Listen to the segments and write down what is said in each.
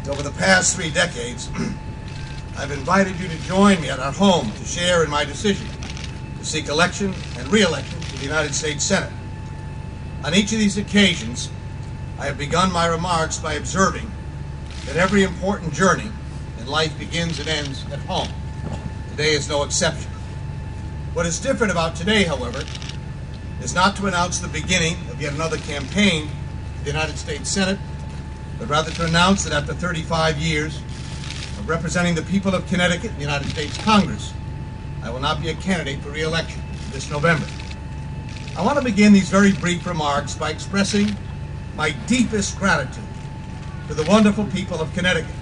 Over the past 3 decades, I've invited you to join me at our home to share in my decision to seek election and re-election to the United States Senate. On each of these occasions, I have begun my remarks by observing that every important journey in life begins and ends at home. Today is no exception. What is different about today, however, is not to announce the beginning of yet another campaign for the United States Senate, but rather to announce that after 35 years of representing the people of Connecticut in the United States Congress, I will not be a candidate for re-election this November. I want to begin these very brief remarks by expressing my deepest gratitude to the wonderful people of Connecticut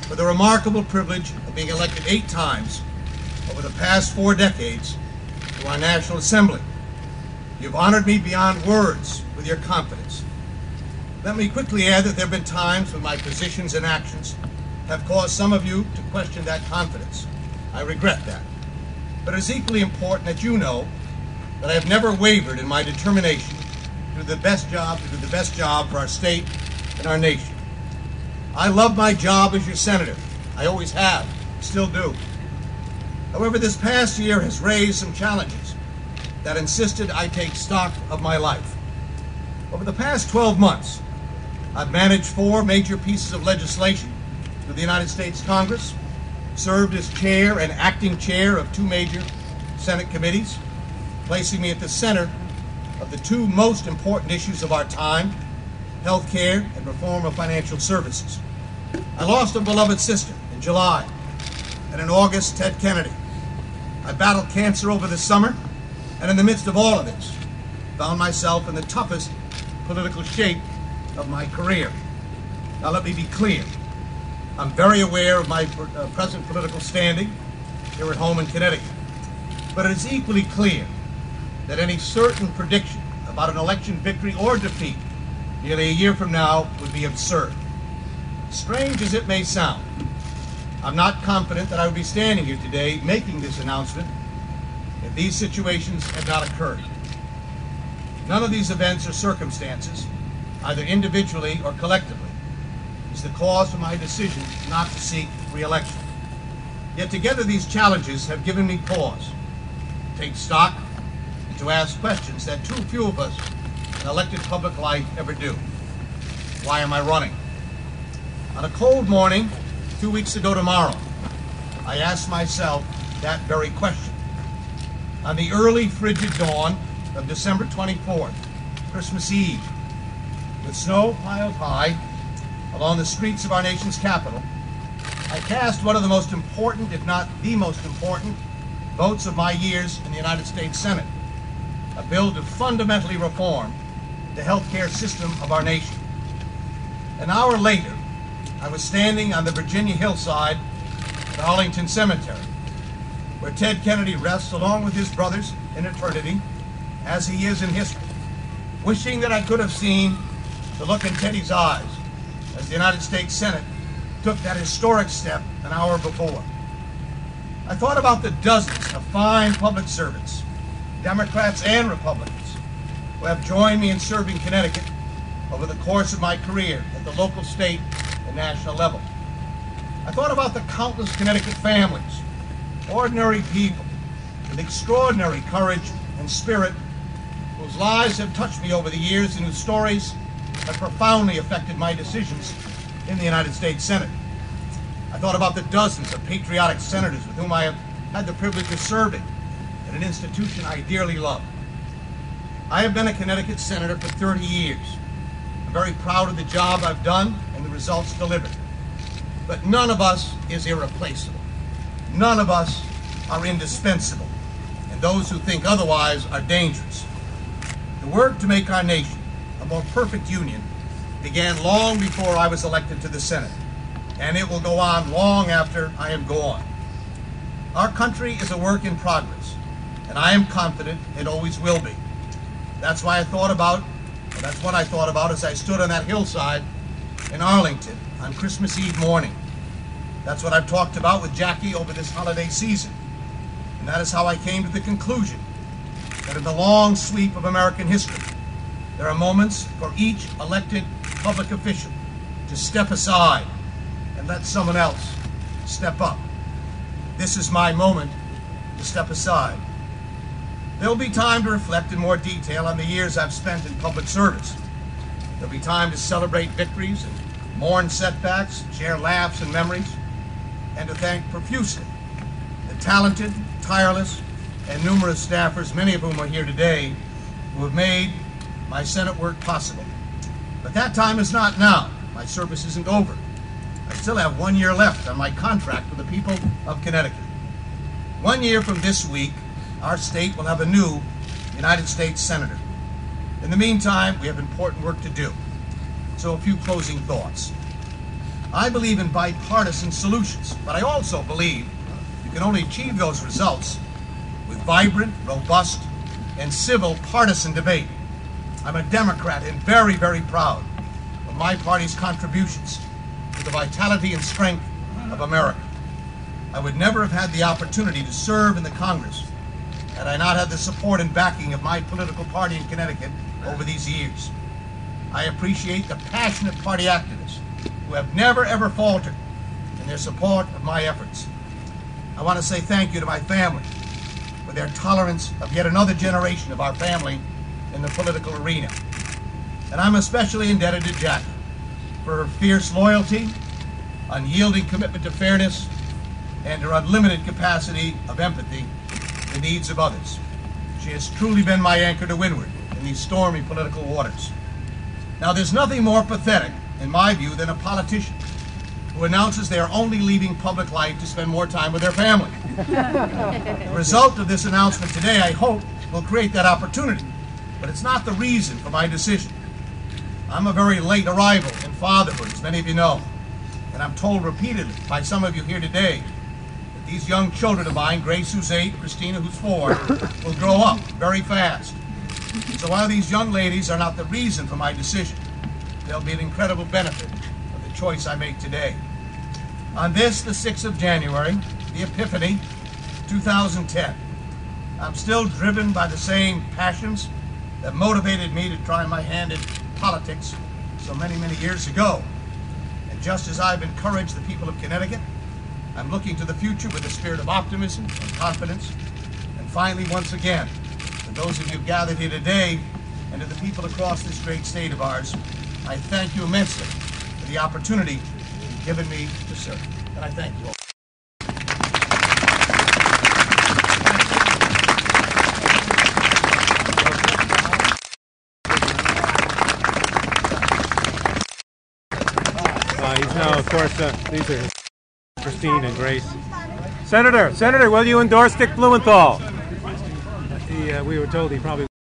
for the remarkable privilege of being elected 8 times over the past 4 decades to our National Assembly. You've honored me beyond words with your confidence. Let me quickly add that there have been times when my positions and actions have caused some of you to question that confidence. I regret that. But it is equally important that you know that I have never wavered in my determination to do the best job for our state and our nation. I love my job as your senator. I always have, still do. However, this past year has raised some challenges that insisted I take stock of my life. Over the past 12 months, I've managed 4 major pieces of legislation through the United States Congress, served as chair and acting chair of 2 major Senate committees, placing me at the center of the 2 most important issues of our time, health care and reform of financial services. I lost a beloved sister in July, and in August, Ted Kennedy. I battled cancer over the summer, and in the midst of all of this, found myself in the toughest political shape of my career. Now let me be clear. I'm very aware of my present political standing here at home in Connecticut. But it is equally clear that any certain prediction about an election victory or defeat nearly a year from now would be absurd. Strange as it may sound, I'm not confident that I would be standing here today making this announcement if these situations had not occurred. None of these events or circumstances, either individually or collectively, is the cause for my decision not to seek re-election. Yet together these challenges have given me pause to take stock and to ask questions that too few of us in elected public life ever do. Why am I running? On a cold morning, 2 weeks ago tomorrow, I asked myself that very question. On the early frigid dawn of December 24th, Christmas Eve, with snow piled high along the streets of our nation's capital, I cast one of the most important, if not the most important, votes of my years in the United States Senate, a bill to fundamentally reform the healthcare system of our nation. An hour later, I was standing on the Virginia hillside at Arlington Cemetery, where Ted Kennedy rests along with his brothers in eternity, as he is in history, wishing that I could have seen the look in Teddy's eyes as the United States Senate took that historic step an hour before. I thought about the dozens of fine public servants, Democrats and Republicans, who have joined me in serving Connecticut over the course of my career at the local, state, and national level. I thought about the countless Connecticut families, ordinary people with extraordinary courage and spirit, whose lives have touched me over the years and whose stories have profoundly affected my decisions in the United States Senate. I thought about the dozens of patriotic senators with whom I have had the privilege of serving at an institution I dearly love. I have been a Connecticut senator for 30 years. I'm very proud of the job I've done and the results delivered. But none of us is irreplaceable. None of us are indispensable. And those who think otherwise are dangerous. The work to make our nation a more perfect union began long before I was elected to the Senate, and it will go on long after I am gone. Our country is a work in progress, and I am confident it always will be. That's what I thought about as I stood on that hillside in Arlington on Christmas Eve morning. That's what I've talked about with Jackie over this holiday season. And that is how I came to the conclusion that in the long sweep of American history, there are moments for each elected public official to step aside let someone else step up. This is my moment to step aside. There will be time to reflect in more detail on the years I've spent in public service. There'll be time to celebrate victories and mourn setbacks, share laughs and memories, and to thank profusely the talented, tireless, and numerous staffers, many of whom are here today, who have made my Senate work possible. But that time is not now. My service isn't over. I still have 1 year left on my contract with the people of Connecticut. 1 year from this week, our state will have a new United States Senator. In the meantime, we have important work to do. So a few closing thoughts. I believe in bipartisan solutions, but I also believe you can only achieve those results with vibrant, robust, and civil partisan debate. I'm a Democrat and very, very proud of my party's contributions to the vitality and strength of America. I would never have had the opportunity to serve in the Congress had I not had the support and backing of my political party in Connecticut over these years. I appreciate the passionate party activists who have never ever faltered in their support of my efforts. I want to say thank you to my family for their tolerance of yet another generation of our family in the political arena. And I'm especially indebted to Jackie for her fierce loyalty, unyielding commitment to fairness, and her unlimited capacity of empathy for the needs of others. She has truly been my anchor to windward in these stormy political waters. Now, there's nothing more pathetic, in my view, than a politician who announces they are only leaving public life to spend more time with their family. The result of this announcement today, I hope, will create that opportunity, but it's not the reason for my decision. I'm a very late arrival in fatherhood, as many of you know, and I'm told repeatedly by some of you here today that these young children of mine, Grace, who's 8, Christina, who's 4, will grow up very fast. So while these young ladies are not the reason for my decision, they'll be an incredible benefit of the choice I make today. On this, the 6th of January, the Epiphany, 2010, I'm still driven by the same passions that motivated me to try my hand in politics so many, many years ago. And just as I've encouraged the people of Connecticut, I'm looking to the future with a spirit of optimism and confidence. And finally, once again, to those of you gathered here today and to the people across this great state of ours, I thank you immensely for the opportunity you've given me to serve. And I thank you all. He's now, of course, these are Christine and Grace. Senator, will you endorse Dick Blumenthal? We were told he probably